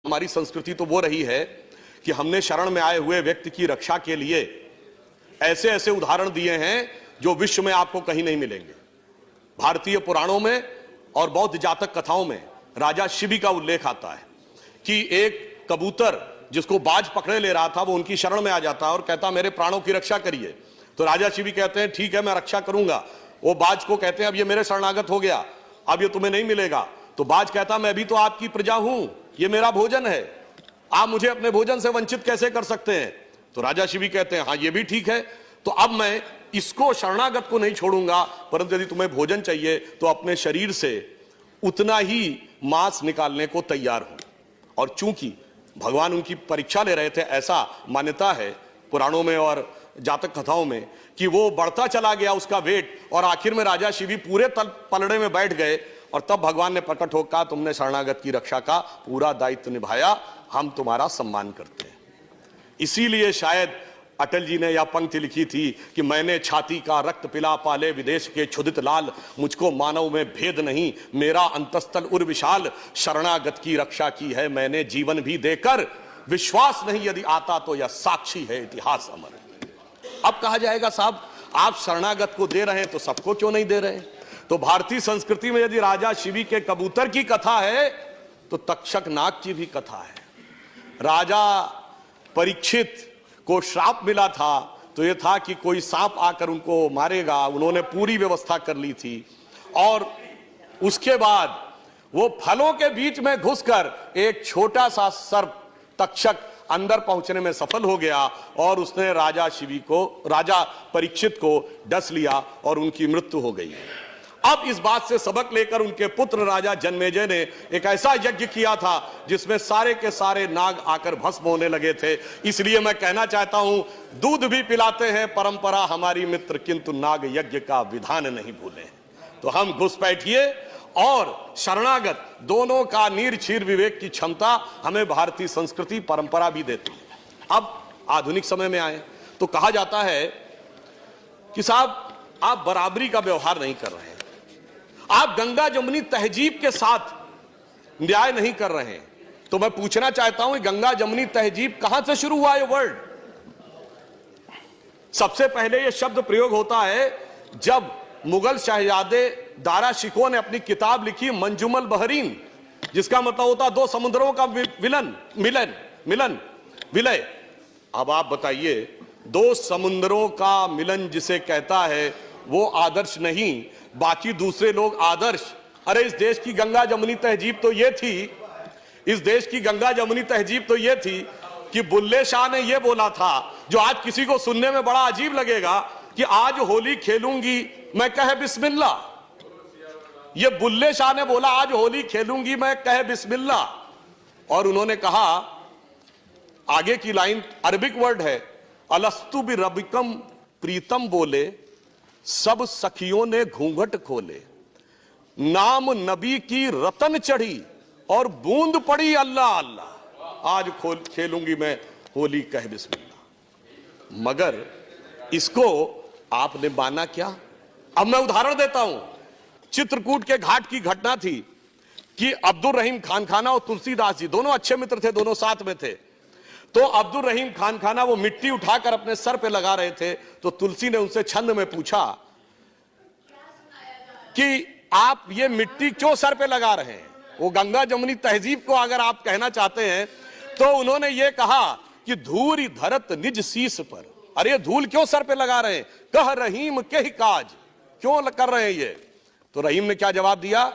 हमारी संस्कृति तो वो रही है कि हमने शरण में आए हुए व्यक्ति की रक्षा के लिए ऐसे ऐसे उदाहरण दिए हैं जो विश्व में आपको कहीं नहीं मिलेंगे। भारतीय पुराणों में और बौद्ध जातक कथाओं में राजा शिबी का उल्लेख आता है कि एक कबूतर जिसको बाज पकड़े ले रहा था वो उनकी शरण में आ जाता है और कहता मेरे प्राणों की रक्षा करिए। तो राजा शिबी कहते हैं ठीक है मैं रक्षा करूंगा। वो बाज को कहते हैं अब ये मेरे शरणागत हो गया, अब ये तुम्हें नहीं मिलेगा। तो बाज कहता मैं भी तो आपकी प्रजा हूं, ये मेरा भोजन है, आप मुझे अपने भोजन से वंचित कैसे कर सकते हैं। तो राजा शिबी कहते हैं हाँ ये भी ठीक है, तो अब मैं इसको शरणागत को नहीं छोड़ूंगा, परंतु यदि तुम्हें भोजन चाहिए तो अपने शरीर से उतना ही मांस निकालने को तैयार हूं। और चूंकि भगवान उनकी परीक्षा ले रहे थे, ऐसा मान्यता है पुराणों में और जातक कथाओं में कि वो बढ़ता चला गया उसका वेट और आखिर में राजा शिबी पूरे पलड़े में बैठ गए और तब भगवान ने प्रकट होकर कहा तुमने शरणागत की रक्षा का पूरा दायित्व निभाया, हम तुम्हारा सम्मान करते हैं। इसीलिए शायद अटल जी ने यह पंक्ति लिखी थी कि मैंने छाती का रक्त पिला पाले विदेश के क्षुधित लाल, मुझको मानव में भेद नहीं मेरा अंतस्थल उर विशाल, शरणागत की रक्षा की है मैंने जीवन भी देकर, विश्वास नहीं यदि आता तो यह साक्षी है इतिहास अमर। अब कहा जाएगा साहब आप शरणागत को दे रहे हैं तो सबको क्यों नहीं दे रहे। तो भारतीय संस्कृति में यदि राजा शिबी के कबूतर की कथा है तो तक्षक नाग की भी कथा है। राजा परीक्षित को श्राप मिला था तो यह था कि कोई सांप आकर उनको मारेगा, उन्होंने पूरी व्यवस्था कर ली थी और उसके बाद वो फलों के बीच में घुसकर एक छोटा सा सर्प तक्षक अंदर पहुंचने में सफल हो गया और उसने राजा परीक्षित को डस लिया और उनकी मृत्यु हो गई। अब इस बात से सबक लेकर उनके पुत्र राजा जन्मेजय ने एक ऐसा यज्ञ किया था जिसमें सारे के सारे नाग आकर भस्म होने लगे थे। इसलिए मैं कहना चाहता हूं दूध भी पिलाते हैं परंपरा हमारी मित्र, किंतु नाग यज्ञ का विधान नहीं भूले। तो हम घुसपैठिए और शरणागत दोनों का नीरछीर विवेक की क्षमता हमें भारतीय संस्कृति परंपरा भी देती है। अब आधुनिक समय में आए तो कहा जाता है कि साहब आप बराबरी का व्यवहार नहीं कर रहे हैं, आप गंगा जमुनी तहजीब के साथ न्याय नहीं कर रहे हैं। तो मैं पूछना चाहता हूं गंगा जमुनी तहजीब कहां से शुरू हुआ ये वर्ड। सबसे पहले ये शब्द प्रयोग होता है जब मुगल शहजादे दारा शिकोह ने अपनी किताब लिखी मंजुमल बहरीन, जिसका मतलब होता दो समुद्रों का विलय। अब आप बताइए दो समुद्रों का मिलन जिसे कहता है वो आदर्श नहीं, बाकी दूसरे लोग आदर्श। अरे इस देश की गंगा जमुनी तहजीब तो ये थी, इस देश की गंगा जमुनी तहजीब तो ये थी कि बुल्ले शाह ने ये बोला था जो आज किसी को सुनने में बड़ा अजीब लगेगा कि आज होली खेलूंगी मैं कहे बिस्मिल्लाह। ये बुल्ले शाह ने बोला आज होली खेलूंगी मैं कहे बिस्मिल्लाह। और उन्होंने कहा आगे की लाइन अरबिक वर्ड है अलस्तु बि रबिकम प्रीतम बोले, सब सखियों ने घूंघट खोले, नाम नबी की रतन चढ़ी और बूंद पड़ी अल्लाह अल्लाह, आज खेलूंगी मैं होली कह बिस्मिल्लाह। मगर इसको आपने माना क्या। अब मैं उदाहरण देता हूं, चित्रकूट के घाट की घटना थी कि अब्दुल रहीम खान खाना और तुलसीदास जी दोनों अच्छे मित्र थे, दोनों साथ में थे। तो अब्दुल रहीम खान खाना वो मिट्टी उठाकर अपने सर पे लगा रहे थे, तो तुलसी ने उनसे छंद में पूछा कि आप ये मिट्टी क्यों सर पे लगा रहे हैं। वो गंगा जमुनी तहजीब को अगर आप कहना चाहते हैं तो उन्होंने ये कहा कि धूरी धरत निज शीस पर, अरे ये धूल क्यों सर पे लगा रहे हैं, कह रहीम के ही काज क्यों कर रहे हैं ये। तो रहीम ने क्या जवाब दिया,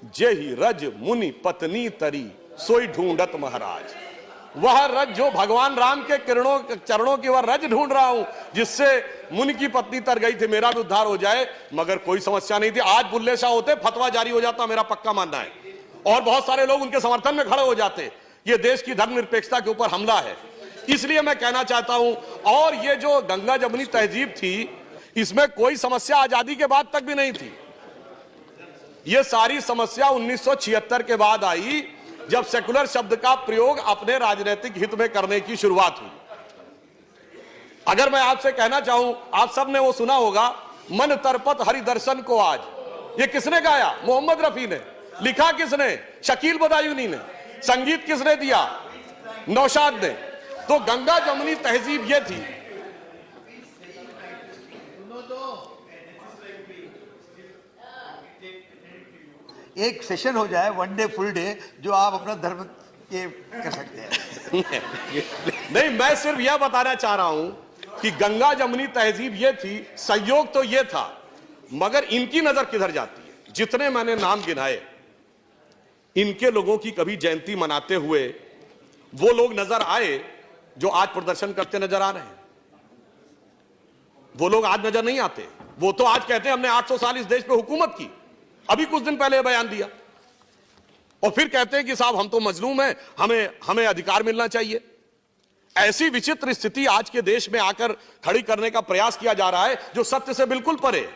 जेहि रज मुनि पत्नी तरी सोई ढूंढत महाराज। वह रज जो भगवान राम के चरणों की वह रज ढूंढ रहा हूं जिससे मुनि की पत्नी तर गई थी, मेरा भी उद्धार हो जाए। मगर कोई समस्या नहीं थी, आज बुल्ले शाह होते फतवा जारी हो जाता, मेरा पक्का मानना है, और बहुत सारे लोग उनके समर्थन में खड़े हो जाते। ये देश की धर्मनिरपेक्षता के ऊपर हमला है। इसलिए मैं कहना चाहता हूं, और ये जो गंगा जमुनी तहजीब थी इसमें कोई समस्या आजादी के बाद तक भी नहीं थी। ये सारी समस्या 1976 के बाद आई जब सेकुलर शब्द का प्रयोग अपने राजनीतिक हित में करने की शुरुआत हुई। अगर मैं आपसे कहना चाहूं, आप सब ने वो सुना होगा मन तरपत हरि दर्शन को आज, ये किसने गाया, मोहम्मद रफी ने। लिखा किसने, शकील बदायूनी ने। संगीत किसने दिया? नौशाद ने। तो गंगा जमुनी तहजीब ये थी। एक सेशन हो जाए, वन डे फुल डे, जो आप अपना धर्म के कर सकते हैं। नहीं, मैं सिर्फ यह बताना चाह रहा हूं कि गंगा जमुनी तहजीब ये थी, संयोग तो ये था, मगर इनकी नजर किधर जाती है? जितने मैंने नाम गिनाए, इनके लोगों की कभी जयंती मनाते हुए वो लोग नजर आए जो आज प्रदर्शन करते नजर आ रहे हैं? वो लोग आज नजर नहीं आते। वो तो आज कहते हैं हमने 800 साल इस देश पे हुकूमत की, अभी कुछ दिन पहले बयान दिया, और फिर कहते हैं कि साहब हम तो मजलूम हैं, हमें अधिकार मिलना चाहिए। ऐसी विचित्र स्थिति आज के देश में आकर खड़ी करने का प्रयास किया जा रहा है जो सत्य से बिल्कुल परे है।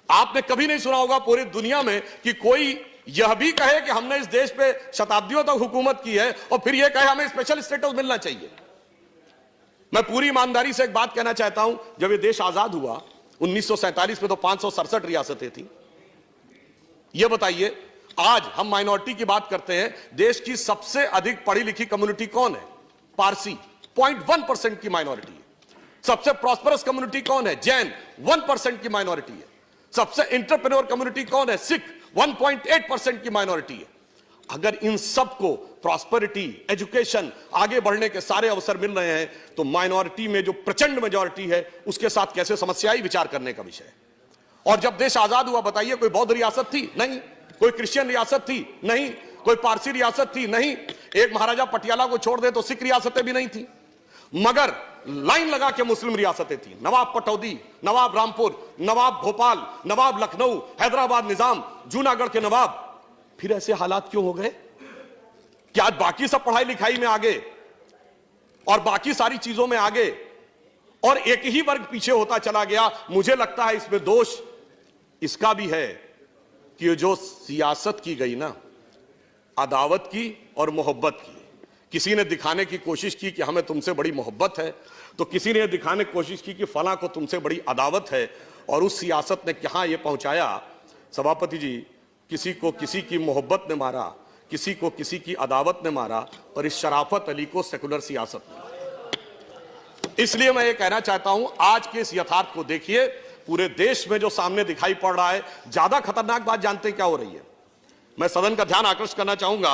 आपने कभी नहीं सुना होगा पूरी दुनिया में कि कोई यह भी कहे कि हमने इस देश पे शताब्दियों तक हुकूमत की है और फिर यह कहे हमें स्पेशल स्टेटस मिलना चाहिए। मैं पूरी ईमानदारी से एक बात कहना चाहता हूं, जब यह देश आजाद हुआ 1947 में तो 567 रियासतें थी। यह बताइए, आज हम माइनॉरिटी की बात करते हैं, देश की सबसे अधिक पढ़ी लिखी कम्युनिटी कौन है? पारसी, 0.1% की माइनॉरिटी है। सबसे प्रॉस्परस कम्युनिटी कौन है? जैन, 1% की माइनॉरिटी है। सबसे एंटरप्रेन्योर कम्युनिटी कौन है? सिख, 1.8% की माइनॉरिटी है। अगर इन सबको प्रॉस्पेरिटी, एजुकेशन, आगे बढ़ने के सारे अवसर मिल रहे हैं, तो माइनॉरिटी में जो प्रचंड मेजॉरिटी है उसके साथ कैसे समस्या आई, विचार करने का विषय है। और जब देश आजाद हुआ, बताइए, कोई बौद्ध रियासत थी? नहीं। कोई क्रिश्चियन रियासत थी? नहीं। कोई पारसी रियासत थी? नहीं। एक महाराजा पटियाला को छोड़ दे तो सिख रियासतें भी नहीं थी, मगर लाइन लगा के मुस्लिम रियासतें थी। नवाब पटौदी, नवाब रामपुर, नवाब भोपाल, नवाब लखनऊ, हैदराबाद निजाम, जूनागढ़ के नवाब। फिर ऐसे हालात क्यों हो गए कि आज बाकी सब पढ़ाई लिखाई में आगे और बाकी सारी चीजों में आगे और एक ही वर्ग पीछे होता चला गया? मुझे लगता है इसमें दोष इसका भी है कि ये जो सियासत की गई ना, अदावत की और मोहब्बत की। किसी ने दिखाने की कोशिश की कि हमें तुमसे बड़ी मोहब्बत है, तो किसी ने दिखाने की कोशिश की कि फलां को तुमसे बड़ी अदावत है, और उस सियासत ने कहां यह पहुंचाया सभापति जी, किसी को किसी की मोहब्बत ने मारा, किसी को किसी की अदावत ने मारा, पर इस शराफत अली को सेकुलर सियासत ने। इसलिए मैं ये कहना चाहता हूं, आज के इस यथार्थ को देखिए, पूरे देश में जो सामने दिखाई पड़ रहा है। ज्यादा खतरनाक बात जानते हैं क्या हो रही है? मैं सदन का ध्यान आकर्षित करना चाहूंगा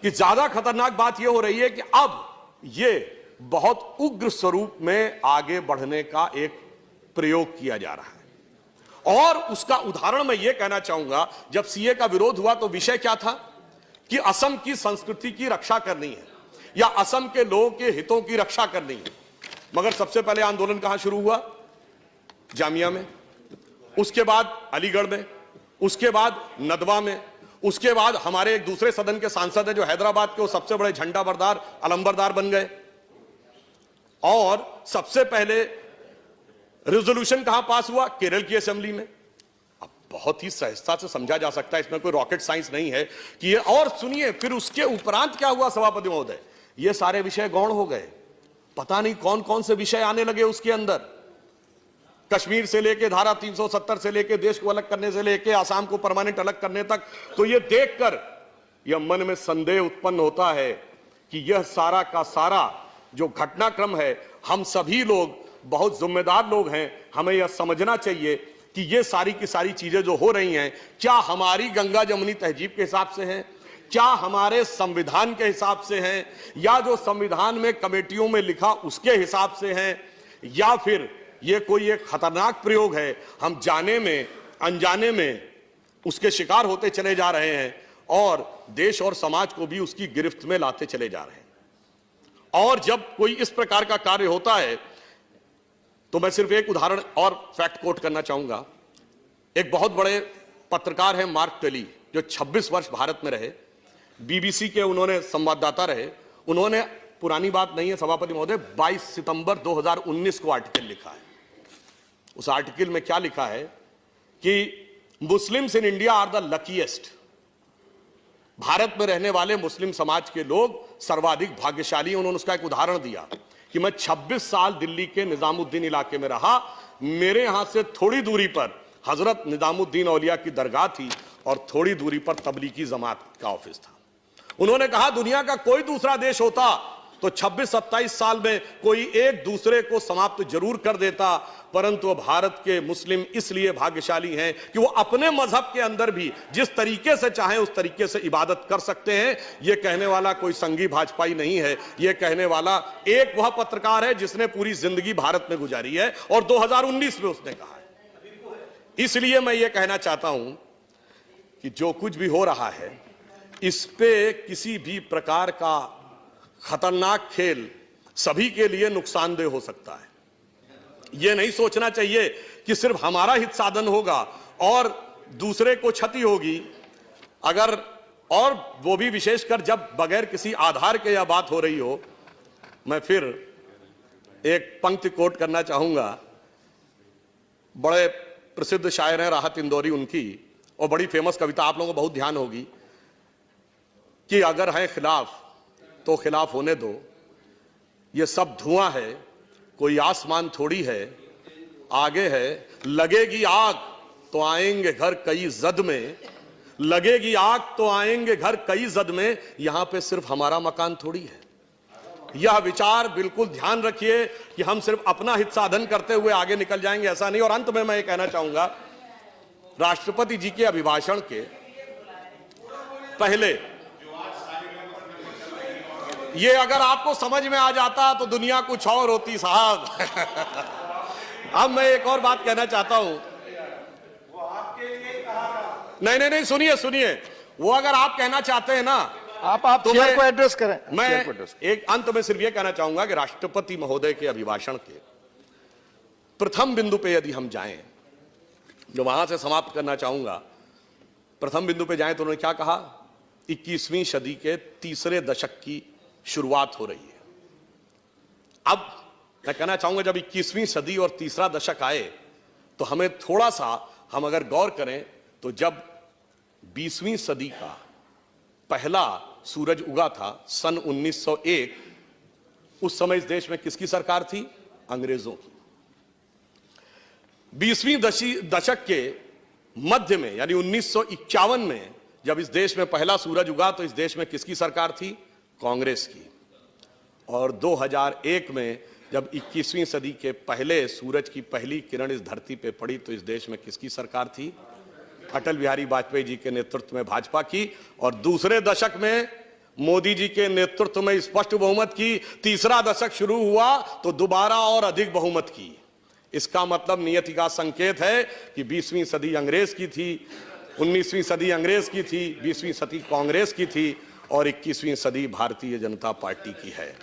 कि ज्यादा खतरनाक बात यह हो रही है कि अब यह बहुत उग्र स्वरूप में आगे बढ़ने का एक प्रयोग किया जा रहा है। और उसका उदाहरण मैं यह कहना चाहूंगा, जब सीए का विरोध हुआ तो विषय क्या था कि असम की संस्कृति की रक्षा करनी है या असम के लोगों के हितों की रक्षा करनी है। मगर सबसे पहले आंदोलन कहां शुरू हुआ? जामिया में, उसके बाद अलीगढ़ में, उसके बाद नदवा में, उसके बाद हमारे एक दूसरे सदन के सांसद हैं जो हैदराबाद के वो सबसे बड़े झंडा बरदार, अलंबरदार बन गए। और सबसे पहले रेजोल्यूशन कहां पास हुआ? केरल की असेंबली में। अब बहुत ही सहजता से समझा जा सकता है, इसमें कोई रॉकेट साइंस नहीं है कि ये। और सुनिए, फिर उसके उपरांत क्या हुआ सभापति महोदय? ये सारे विषय गौण हो गए। पता नहीं कौन कौन से विषय आने लगे उसके अंदर। कश्मीर से लेके धारा 370 से लेके देश को अलग करने से लेके आसाम को परमानेंट अलग करने तक। तो ये देखकर यह मन में संदेह उत्पन्न होता है कि यह सारा का सारा जो घटनाक्रम है, हम सभी लोग बहुत जिम्मेदार लोग हैं, हमें यह समझना चाहिए कि ये सारी की सारी चीजें जो हो रही हैं, क्या हमारी गंगा जमुनी तहजीब के हिसाब से हैं, क्या हमारे संविधान के हिसाब से हैं, या जो संविधान में कमेटियों में लिखा उसके हिसाब से हैं, या फिर ये कोई एक खतरनाक प्रयोग है, हम जाने में अनजाने में उसके शिकार होते चले जा रहे हैं और देश और समाज को भी उसकी गिरफ्त में लाते चले जा रहे हैं। और जब कोई इस प्रकार का कार्य होता है तो मैं सिर्फ एक उदाहरण और फैक्ट कोट करना चाहूंगा। एक बहुत बड़े पत्रकार हैं मार्क टेली, जो 26 वर्ष भारत में रहे, बीबीसी के उन्होंने संवाददाता रहे। उन्होंने, पुरानी बात नहीं है सभापति महोदय, 22 सितंबर 2019 को आर्टिकल लिखा है। उस आर्टिकल में क्या लिखा है कि Muslims in India are the luckiest. Bharat में रहने वाले मुस्लिम समाज के लोग सर्वाधिक भाग्यशाली। उन्होंने उसका एक उदाहरण दिया कि मैं 26 साल दिल्ली के निजामुद्दीन इलाके में रहा, मेरे यहां से थोड़ी दूरी पर हजरत निजामुद्दीन औलिया की दरगाह थी और थोड़ी दूरी पर तबलीगी जमात का ऑफिस था। उन्होंने कहा दुनिया का कोई दूसरा देश होता तो 26-27 साल में कोई एक दूसरे को समाप्त जरूर कर देता, परंतु भारत के मुस्लिम इसलिए भाग्यशाली हैं कि वो अपने मजहब के अंदर भी जिस तरीके से चाहें उस तरीके से इबादत कर सकते हैं। ये कहने वाला कोई संघी भाजपाई नहीं है, ये कहने वाला एक वह पत्रकार है जिसने पूरी जिंदगी भारत में गुजारी है और 2019 में उसने कहा है। इसलिए मैं ये कहना चाहता हूं कि जो कुछ भी हो रहा है इस पे किसी भी प्रकार का खतरनाक खेल सभी के लिए नुकसानदेह हो सकता है। यह नहीं सोचना चाहिए कि सिर्फ हमारा हित साधन होगा और दूसरे को क्षति होगी, अगर और वो भी विशेषकर जब बगैर किसी आधार के यह बात हो रही हो। मैं फिर एक पंक्ति कोट करना चाहूंगा, बड़े प्रसिद्ध शायर हैं राहत इंदौरी उनकी, और बड़ी फेमस कविता आप लोगों को बहुत ध्यान होगी कि अगर है खिलाफ तो खिलाफ होने दो, ये सब धुआं है कोई आसमान थोड़ी है, आगे है लगेगी आग तो आएंगे घर कई जद में, लगेगी आग तो आएंगे घर कई जद में, यहां पे सिर्फ हमारा मकान थोड़ी है। यह विचार बिल्कुल ध्यान रखिए कि हम सिर्फ अपना हित साधन करते हुए आगे निकल जाएंगे, ऐसा नहीं। और अंत में मैं ये कहना चाहूंगा, राष्ट्रपति जी के अभिभाषण के पहले ये अगर आपको समझ में आ जाता तो दुनिया कुछ और होती साहब। अब मैं एक और बात कहना चाहता हूं। नहीं, सुनिए, वो अगर आप कहना चाहते हैं ना, आप तो चेयर को एड्रेस करें। मैं एक अंत में सिर्फ ये कहना चाहूंगा कि राष्ट्रपति महोदय के अभिभाषण के प्रथम बिंदु पे यदि हम जाएं, जो वहां से समाप्त करना चाहूंगा, प्रथम बिंदु पे जाएं तो उन्होंने क्या कहा, 21वीं सदी के तीसरे दशक की शुरुआत हो रही है। अब मैं कहना चाहूंगा जब 21वीं सदी और तीसरा दशक आए तो हमें थोड़ा सा हम अगर गौर करें तो जब 20वीं सदी का पहला सूरज उगा था सन 1901, उस समय इस देश में किसकी सरकार थी? अंग्रेजों की। 20वीं दशक के मध्य में यानी 1951 में जब इस देश में पहला सूरज उगा तो इस देश में किसकी सरकार थी? कांग्रेस की। और 2001 में जब 21वीं सदी के पहले सूरज की पहली किरण इस धरती पे पड़ी तो इस देश में किसकी सरकार थी? अटल बिहारी वाजपेयी जी के नेतृत्व में भाजपा की। और दूसरे दशक में मोदी जी के नेतृत्व में स्पष्ट बहुमत की। तीसरा दशक शुरू हुआ तो दोबारा और अधिक बहुमत की। इसका मतलब नियति का संकेत है कि 20वीं सदी अंग्रेज की थी, 19वीं सदी अंग्रेज की थी, 20वीं सदी कांग्रेस की थी और 21वीं सदी भारतीय जनता पार्टी की है।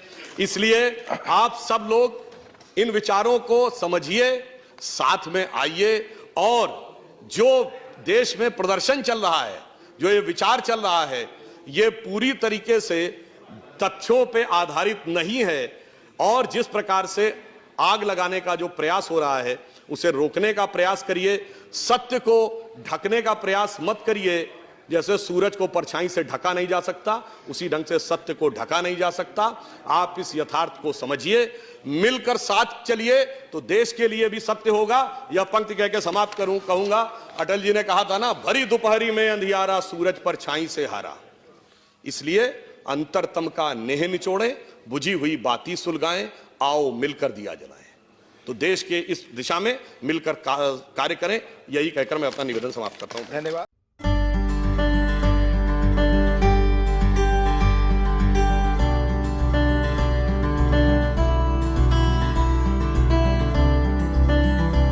इसलिए आप सब लोग इन विचारों को समझिए, साथ में आइए और जो देश में प्रदर्शन चल रहा है, जो ये विचार चल रहा है, ये पूरी तरीके से तथ्यों पे आधारित नहीं है और जिस प्रकार से आग लगाने का जो प्रयास हो रहा है उसे रोकने का प्रयास करिए। सत्य को ढकने का प्रयास मत करिए। जैसे सूरज को परछाई से ढका नहीं जा सकता, उसी ढंग से सत्य को ढका नहीं जा सकता। आप इस यथार्थ को समझिए, मिलकर साथ चलिए तो देश के लिए भी सत्य होगा। यह पंक्ति कह के समाप्त कहूंगा, अटल जी ने कहा था ना, भरी दोपहरी में अंधियारा सूरज परछाई से हारा। इसलिए अंतरतम का नेह निचोड़े, बुझी हुई बाती सुलगाएं, आओ मिलकर दिया जलाएं। तो देश के इस दिशा में मिलकर कार्य करें, यही कहकर मैं अपना निवेदन समाप्त करता हूं। धन्यवाद।